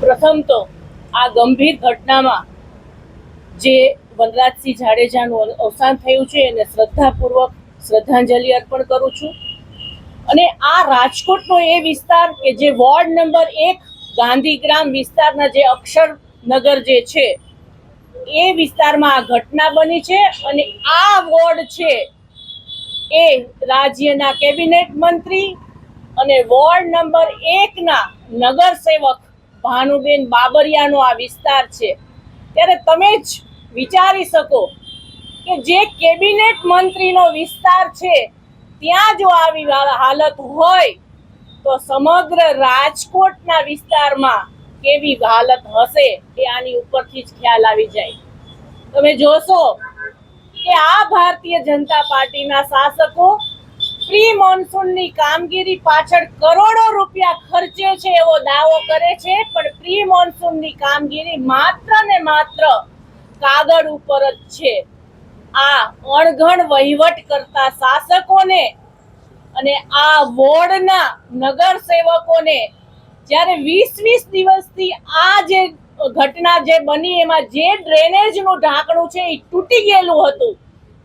પ્રથમ તો આ ગંભીર ઘટનામાં જે વનરાજસિંહ જાડેજાનું અવસાન થયું છે એને શ્રદ્ધાપૂર્વક શ્રદ્ધાંજલિ અર્પણ કરું છું। અને આ રાજકોટનો એ વિસ્તાર કે જે વોર્ડ નંબર 1 ગાંધીગ્રામ વિસ્તારના જે અક્ષરનગર જે છે એ વિસ્તારમાં આ ઘટના બની છે। અને આ વોર્ડ છે એ રાજ્યના કેબિનેટ મંત્રી અને વોર્ડ નંબર 1 ના નગરસેવક ભાનુબેન બાબરિયાનો આ વિસ્તાર છે। ત્યારે તમે જ વિચારી શકો કે જે કેબિનેટ મંત્રીનો વિસ્તાર છે ત્યાં જો આવી હાલત હોય તો સમગ્ર રાજકોટના વિસ્તારમાં કેવી હાલત હશે એ આની ઉપરથી જ ખ્યાલ આવી જાય। તમે જોશો કે આ ભારતીય જનતા પાર્ટીના શાસકો પ્રી મોન્સૂનની કામગીરી પાછળ કરોડો રૂપિયા ખર્ચે છે એવો દાવો કરે છે, પણ પ્રી મોન્સૂનની કામગીરી માત્ર ને માત્ર કાગળ ઉપર જ છે। આ અણઘડ વહીવટ કરતા શાસકોને અને આ વોર્ડના નગર સેવકોને જ્યારે 20 દિવસથી આ જે ઘટના જે બની એમાં જે ડ્રેનેજનું ઢાંકણું છે એ તૂટી ગયેલું હતું,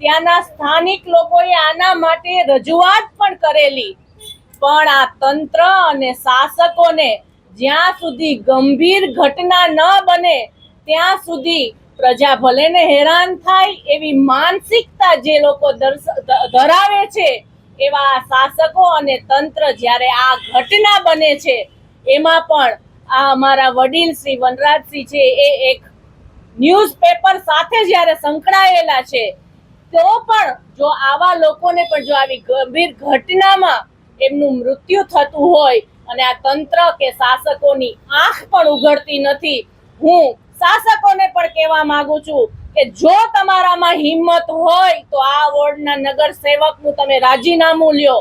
ત્યાંના સ્થાનિક લોકોએ આના માટે રજૂઆત પણ કરેલી, પણ આ તંત્ર અને શાસકોને જ્યાં સુધી ગંભીર ઘટના ન બને ત્યાં સુધી પ્રજા ભલે ને હેરાન થાય એવી માનસિકતા જે લોકો ધરાવે છે એવા શાસકો અને તંત્ર જ્યારે આ ઘટના બને છે એમાં પણ આ અમારા વડીલ શ્રી વનરાજસિંહ છે એ એક ન્યૂઝપેપર સાથે જ્યારે સંકળાયેલા છે તો પણ જો આવા લોકોને પણ જો આવી ગંભીર ઘટનામાં એમનું મૃત્યુ થતું હોય અને આ તંત્ર કે શાસકોની આંખ પણ ઉઘડતી નથી, હું શાસકોને પણ કહેવા માંગુ છું કે જો તમારામાં હિંમત હોય તો આ વોર્ડના નગર સેવકનું તમે રાજીનામું લ્યો।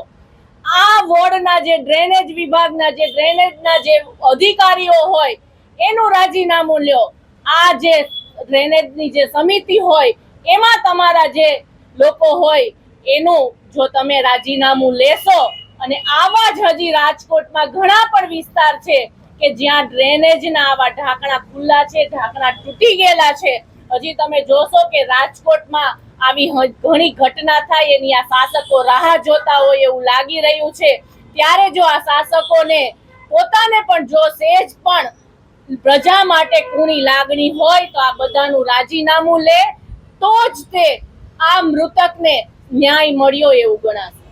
આ વોર્ડના જે ડ્રેનેજ વિભાગના જે ડ્રેનેજના જે અધિકારીઓ હોય એનું રાજીનામું લ્યો। આ જે ડ્રેનેજની જે સમિતિ હોય એમાં તમારા જે લોકો હોય એનું જો તમે રાજીનામું લેશો, અને આવા જ હજી રાજકોટમાં ઘણા પણ વિસ્તાર છે કે જ્યાં ડ્રેનેજના આવા ઢાંકણા ખુલ્લા છે, ઢાંકણા તૂટી ગયેલા છે, હજી તમે જોશો કે રાજકોટમાં આવી ઘણી ઘટના થાય એની આ શાસકો રાહ જોતા હોય એવું લાગી રહ્યું છે। ત્યારે જો આ શાસકોને પોતાને પણ જો સહેજ પણ પ્રજા માટે કોની લાગણી હોય તો આ બધાનું રાજીનામું લે તો જ તે આ મૃતકને ન્યાય મળ્યો એવું ગણાશે।